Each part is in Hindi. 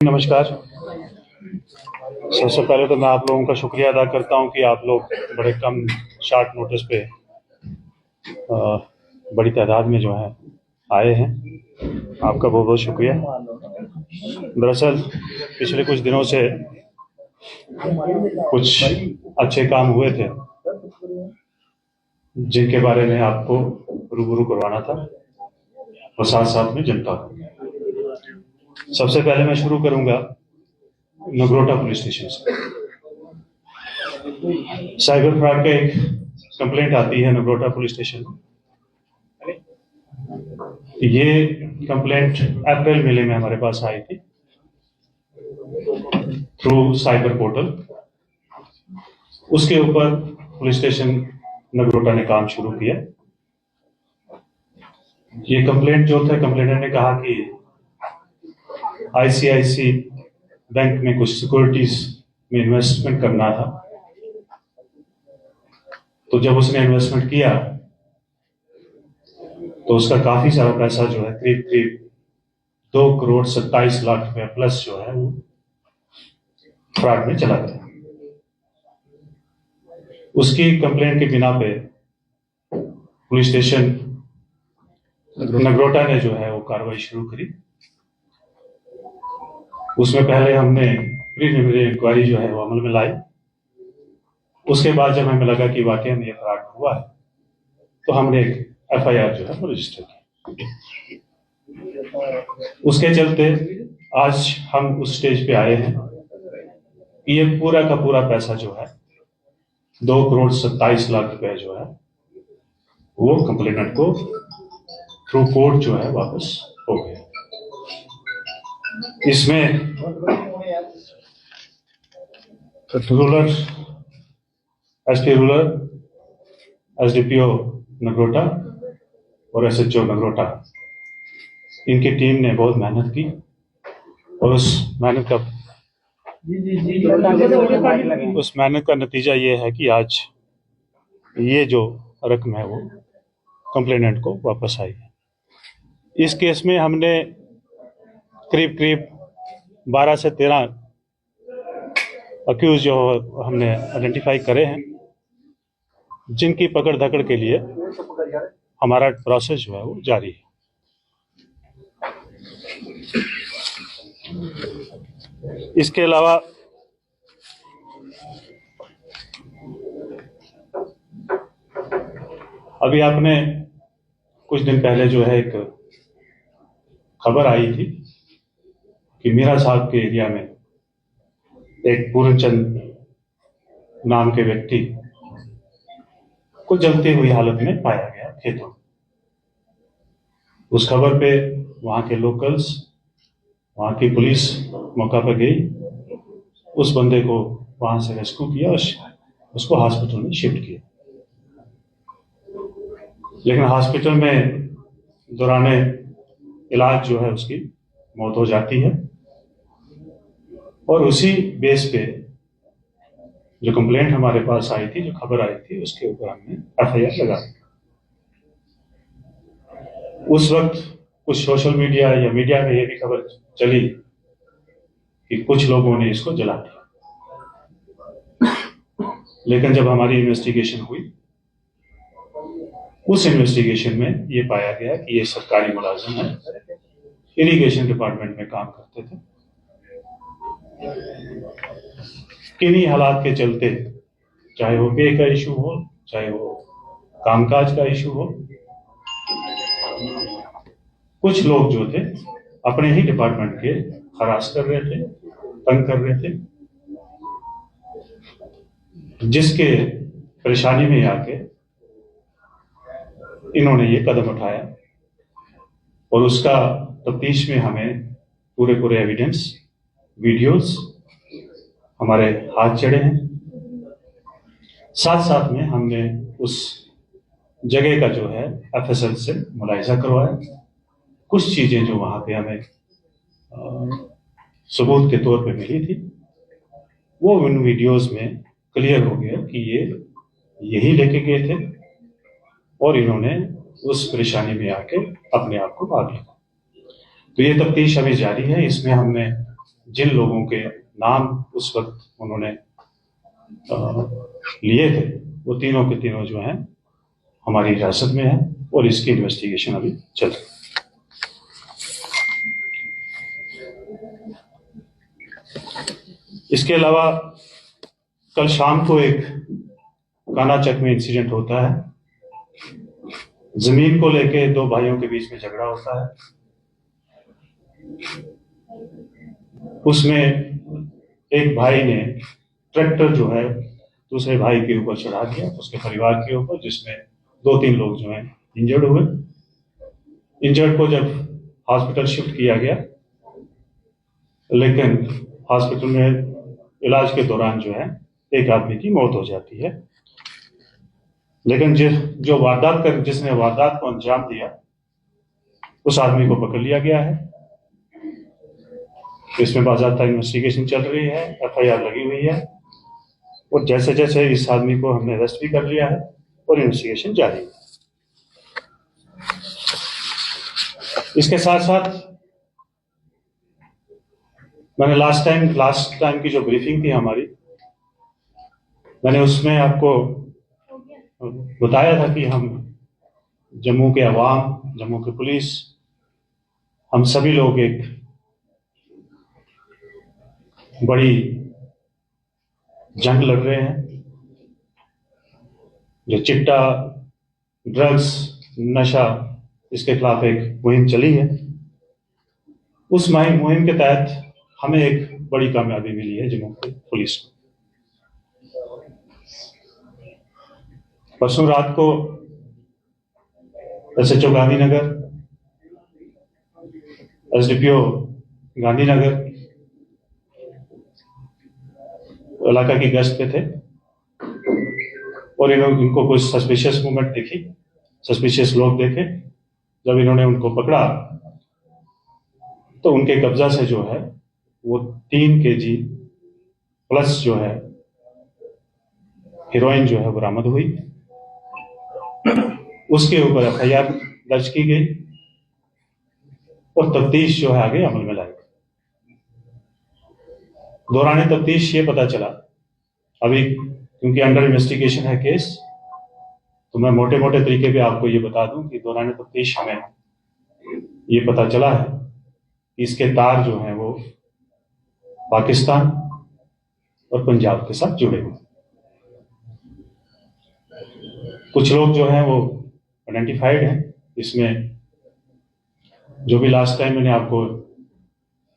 नमस्कार। सबसे पहले तो मैं आप लोगों का शुक्रिया अदा करता हूं कि आप लोग बड़े कम शॉर्ट नोटिस पे बड़ी तादाद में जो है आए हैं। आपका बहुत बहुत शुक्रिया। दरअसल पिछले कुछ दिनों से कुछ अच्छे काम हुए थे जिनके बारे में आपको रूबरू करवाना था और साथ साथ में जनता को। सबसे पहले मैं शुरू करूंगा नगरोटा पुलिस स्टेशन से। साइबर फ्रॉड का एक कंप्लेंट आती है नगरोटा पुलिस स्टेशन में। ये कंप्लेंट अप्रैल महीने में हमारे पास आई थी थ्रू साइबर पोर्टल। उसके ऊपर पुलिस स्टेशन नगरोटा ने काम शुरू किया। ये कंप्लेंट जो था, कंप्लेनेंट ने कहा कि आईसीआईसी बैंक में कुछ सिक्योरिटीज में इन्वेस्टमेंट करना था। तो जब उसने इन्वेस्टमेंट किया तो उसका काफी सारा पैसा जो है करीब 2,27,00,000 रुपया प्लस जो है वो फ्रॉड में चला गया। उसकी कंप्लेंट के बिना पे पुलिस स्टेशन नगरोटा ने जो है वो कार्रवाई शुरू करी। उसमें पहले हमने प्रीलिमिनरी इंक्वायरी जो है वो अमल में लाई। उसके बाद जब हमें लगा कि वाकई में ये फ्रॉड हुआ है तो हमने एक एफआईआर जो है वो रजिस्टर की। उसके चलते आज हम उस स्टेज पे आए हैं कि ये पूरा का पूरा पैसा जो है 2,27,00,000 रुपए जो है वो कंप्लेनेंट को थ्रू कोर्ट जो है वापस हो गया। इसमें rural SP rural, SDPO Nagrota और एसएचओ नगरोटा, इनकी टीम ने बहुत मेहनत की और उस मेहनत का नतीजा ये है कि आज ये जो रकम है वो कंप्लेनेंट को वापस आई है। इस केस में हमने करीब 12 से 13 अक्यूज जो हमने आइडेंटिफाई करे हैं, जिनकी पकड़ धकड़ के लिए हमारा प्रोसेस जो है वो जारी है। इसके अलावा अभी आपने कुछ दिन पहले जो है एक खबर आई थी कि मीरा साहब के एरिया में एक पूर्णचंद नाम के व्यक्ति को जलती हुई हालत में पाया गया खेतों। उस खबर पे वहां के लोकल्स, वहां की पुलिस मौका पर गई, उस बंदे को वहां से रेस्क्यू किया और उसको हॉस्पिटल में शिफ्ट किया। लेकिन हॉस्पिटल में दौराने इलाज जो है उसकी मौत हो जाती है और उसी बेस पे जो कंप्लेंट हमारे पास आई थी, जो खबर आई थी, उसके ऊपर हमने एफआईआर लगा दी। उस वक्त कुछ सोशल मीडिया या मीडिया में ये भी खबर चली कि कुछ लोगों ने इसको जला दिया। लेकिन जब हमारी इन्वेस्टिगेशन हुई, उस इन्वेस्टिगेशन में ये पाया गया कि ये सरकारी मुलाजिम है, इरिगेशन डिपार्टमेंट में काम करते थे। किन्हीं हालात के चलते, चाहे वो पे का इशू हो, चाहे वो कामकाज का इशू हो, कुछ लोग जो थे अपने ही डिपार्टमेंट के हरास कर रहे थे, तंग कर रहे थे, जिसके परेशानी में आके इन्होंने ये कदम उठाया और उसका तफ्तीश में हमें पूरे एविडेंस, वीडियोस हमारे हाथ चढ़े हैं। साथ साथ में हमने उस जगह का जो है एफएसएल से मुलाहिजा करवाया। कुछ चीजें जो वहां पे हमें सबूत के तौर पे मिली थी, वो उन वीडियोस में क्लियर हो गया कि ये यही लेके गए थे और इन्होंने उस परेशानी में आके अपने आप को भाग लिया। तो ये तफ्तीश अभी जारी है। इसमें हमने जिन लोगों के नाम उस वक्त उन्होंने लिए थे, वो तीनों के तीनों जो हैं हमारी हिरासत में है और इसकी इन्वेस्टिगेशन अभी चल रही है। इसके अलावा कल शाम को एक कानाचक में इंसिडेंट होता है। जमीन को लेके दो भाइयों के बीच में झगड़ा होता है। उसमें एक भाई ने ट्रैक्टर जो है दूसरे भाई के ऊपर चढ़ा दिया, उसके परिवार के ऊपर, जिसमें 2-3 लोग जो हैं इंजर्ड हुए। इंजर्ड को जब हॉस्पिटल शिफ्ट किया गया, लेकिन हॉस्पिटल में इलाज के दौरान जो है एक आदमी की मौत हो जाती है। लेकिन जिसने वारदात को अंजाम दिया, उस आदमी को पकड़ लिया गया है। इसमें बाज़ाब्ता इन्वेस्टिगेशन चल रही है, FIR लगी हुई है और जैसे जैसे इस आदमी को हमने अरेस्ट भी कर लिया है और इन्वेस्टिगेशन जारी है। इसके साथ साथ मैंने लास्ट टाइम की जो ब्रीफिंग थी हमारी, मैंने उसमें आपको बताया था कि हम जम्मू के अवाम, जम्मू की पुलिस, हम सभी लोग एक बड़ी जंग लड़ रहे हैं। जो चिट्टा, ड्रग्स, नशा, इसके खिलाफ एक मुहिम चली है। उस मुहिम के तहत हमें एक बड़ी कामयाबी मिली है जम्मू पुलिस को। परसों रात को SHO गांधीनगर, SDPO गांधीनगर इलाका की गश्त पे थे और इनको कुछ सस्पिशियस मूवमेंट दिखी, सस्पिशियस लोग देखे। जब इन्होंने उनको पकड़ा तो उनके कब्जा से जो है वो 3 kg प्लस जो है हेरोइन जो है बरामद हुई। उसके ऊपर FIR दर्ज की गई और तफ्तीश जो है आगे अमल में लाई। दौरान तफ्तीश ये पता चला, अभी क्योंकि अंडर इन्वेस्टिगेशन है केस, तो मैं मोटे मोटे तरीके पे आपको ये बता दूं कि दौरान तफ्तीश हमें ये पता चला है कि इसके तार जो हैं वो पाकिस्तान और पंजाब के साथ जुड़े हुए। कुछ लोग जो हैं वो आइडेंटिफाइड हैं। इसमें जो भी लास्ट टाइम मैंने आपको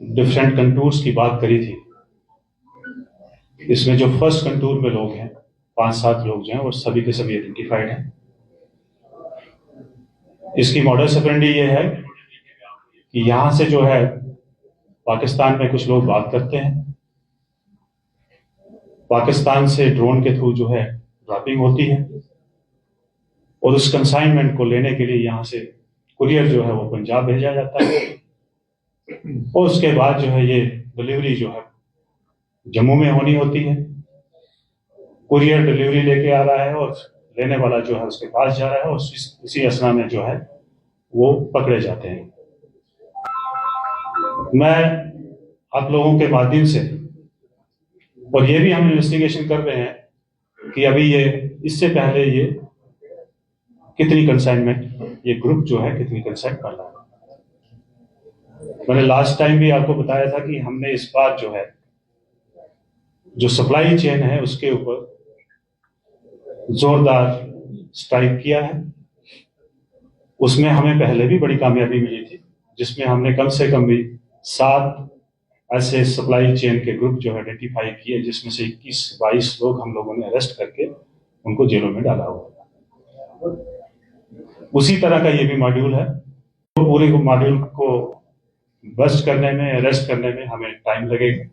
डिफरेंट कंटूर्स की बात करी थी, इसमें जो फर्स्ट कंटूर में लोग हैं 5-7 लोग जो हैं वो सभी के सभी आइडेंटिफाइड हैं। इसकी मॉडस ऑपरेंडी ये है कि यहां से जो है पाकिस्तान में कुछ लोग बात करते हैं, पाकिस्तान से ड्रोन के थ्रू जो है ड्रॉपिंग होती है और उस कंसाइनमेंट को लेने के लिए यहां से कुरियर जो है वो पंजाब भेजा जाता है और उसके बाद जो है ये डिलीवरी जो है जम्मू में होनी होती है। कुरियर डिलीवरी लेके आ रहा है और लेने वाला जो है उसके पास जा रहा है और इसी असना में जो है वो पकड़े जाते हैं। मैं आप लोगों के माध्यम से, और ये भी हम इन्वेस्टिगेशन कर रहे हैं कि अभी ये इससे पहले ये कितनी कंसाइनमेंट, ये ग्रुप जो है कितनी कंसाइन कर रहा है। मैंने लास्ट टाइम भी आपको बताया था कि हमने इस बार जो है जो सप्लाई चेन है उसके ऊपर जोरदार स्ट्राइक किया है। उसमें हमें पहले भी बड़ी कामयाबी मिली थी, जिसमें हमने कम से कम भी 7 ऐसे सप्लाई चेन के ग्रुप जो है आइडेंटिफाई किए, जिसमें से 21-22 लोग हम लोगों ने अरेस्ट करके उनको जेलों में डाला हुआ। उसी तरह का ये भी मॉड्यूल है। तो पूरे मॉड्यूल को बस्ट करने में, अरेस्ट करने में हमें टाइम लगेगा,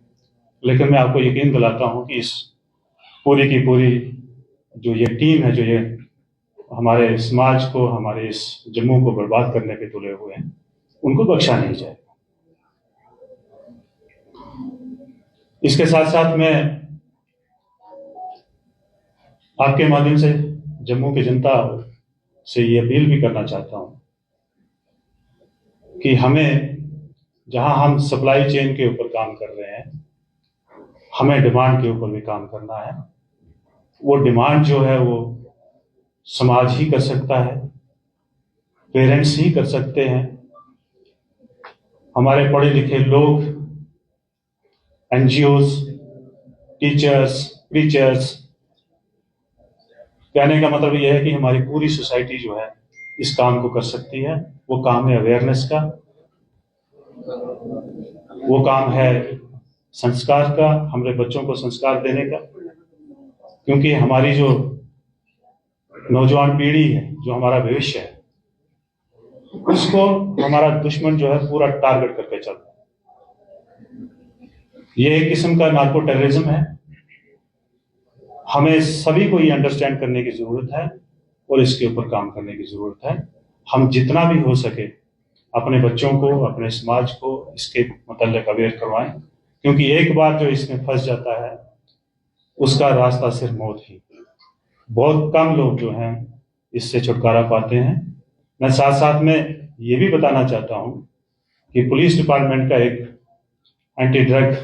लेकिन मैं आपको यकीन दिलाता हूं कि इस पूरी की पूरी जो ये टीम है, जो ये हमारे समाज को, हमारे इस जम्मू को बर्बाद करने पे तुले हुए हैं, उनको बख्शा नहीं जाएगा। इसके साथ साथ मैं आपके माध्यम से जम्मू की जनता से ये अपील भी करना चाहता हूं कि हमें जहां हम सप्लाई चेन के ऊपर काम कर रहे हैं, हमें डिमांड के ऊपर भी काम करना है। वो डिमांड जो है वो समाज ही कर सकता है, पेरेंट्स ही कर सकते हैं, हमारे पढ़े लिखे लोग, एनजीओज, टीचर्स, प्रीचर्स। कहने का मतलब यह है कि हमारी पूरी सोसाइटी जो है इस काम को कर सकती है। वो काम है अवेयरनेस का, वो काम है संस्कार का, हमारे बच्चों को संस्कार देने का। क्योंकि हमारी जो नौजवान पीढ़ी है, जो हमारा भविष्य है, उसको हमारा दुश्मन जो है पूरा टारगेट करके चलता है। ये एक किस्म का नार्को टेररिज्म है। हमें सभी को ये अंडरस्टैंड करने की जरूरत है और इसके ऊपर काम करने की जरूरत है। हम जितना भी हो सके अपने बच्चों को, अपने समाज को इसके मतलब अवेयर करवाएं, क्योंकि एक बार जो इसमें फंस जाता है उसका रास्ता सिर्फ मौत ही। बहुत कम लोग जो हैं इससे छुटकारा पाते हैं। मैं साथ साथ में ये भी बताना चाहता हूं कि पुलिस डिपार्टमेंट का एक anti drug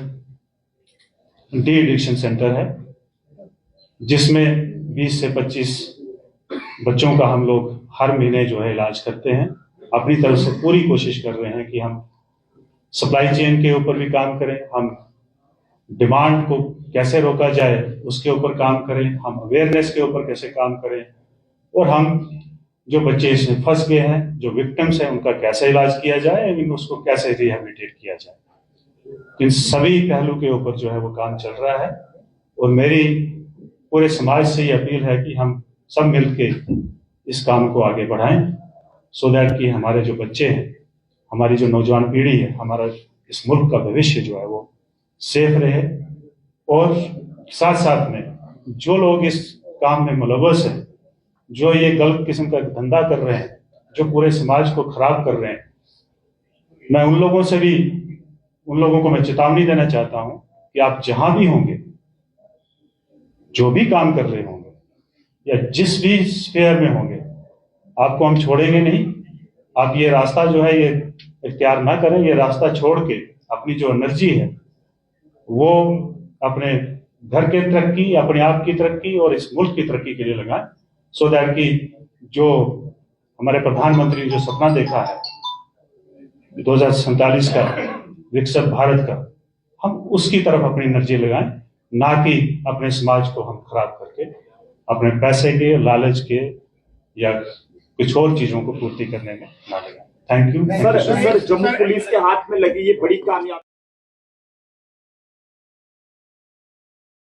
de addiction centre है, जिसमें 20 से 25 बच्चों का हम लोग हर महीने जो है इलाज करते हैं। अपनी तरफ से पूरी कोशिश कर रहे हैं कि हम सप्लाई चेन के ऊपर भी काम करें, हम डिमांड को कैसे रोका जाए उसके ऊपर काम करें, हम अवेयरनेस के ऊपर कैसे काम करें, और हम जो बच्चे इसमें फंस गए हैं, जो विक्टिम्स हैं, उनका कैसे इलाज किया जाए, उसको कैसे रिहेबिलिटेट किया जाए। इन सभी पहलू के ऊपर जो है वो काम चल रहा है। और मेरी पूरे समाज से ये अपील है कि हम सब मिलके इस काम को आगे बढ़ाएं, सो दैट कि हमारे जो बच्चे हैं, हमारी जो नौजवान पीढ़ी है, हमारा इस मुल्क का भविष्य जो है वो सेफ रहे। और साथ साथ में जो लोग इस काम में मुलव्वस हैं, जो ये गलत किस्म का धंधा कर रहे हैं, जो पूरे समाज को खराब कर रहे हैं, मैं उन लोगों को मैं चेतावनी देना चाहता हूं कि आप जहां भी होंगे, जो भी काम कर रहे होंगे, या जिस भी स्फीयर में होंगे, आपको हम छोड़ेंगे नहीं। आप ये रास्ता जो है ये इख्तियार ना करें, ये रास्ता छोड़ के अपनी जो एनर्जी है वो अपने घर के तरक्की, अपने आप की तरक्की और इस मुल्क की तरक्की के लिए लगाएं, सो दैट कि जो हमारे प्रधानमंत्री ने जो सपना देखा है 2047 का विकसित भारत का, हम उसकी तरफ अपनी एनर्जी लगाएं, ना कि अपने समाज को हम खराब करके अपने पैसे के, लालच के या कुछ और चीजों को पूर्ति करने में ना लगाएं। Thank you. Sir, Jammu police के हाथ में लगी ये बड़ी कामयाबी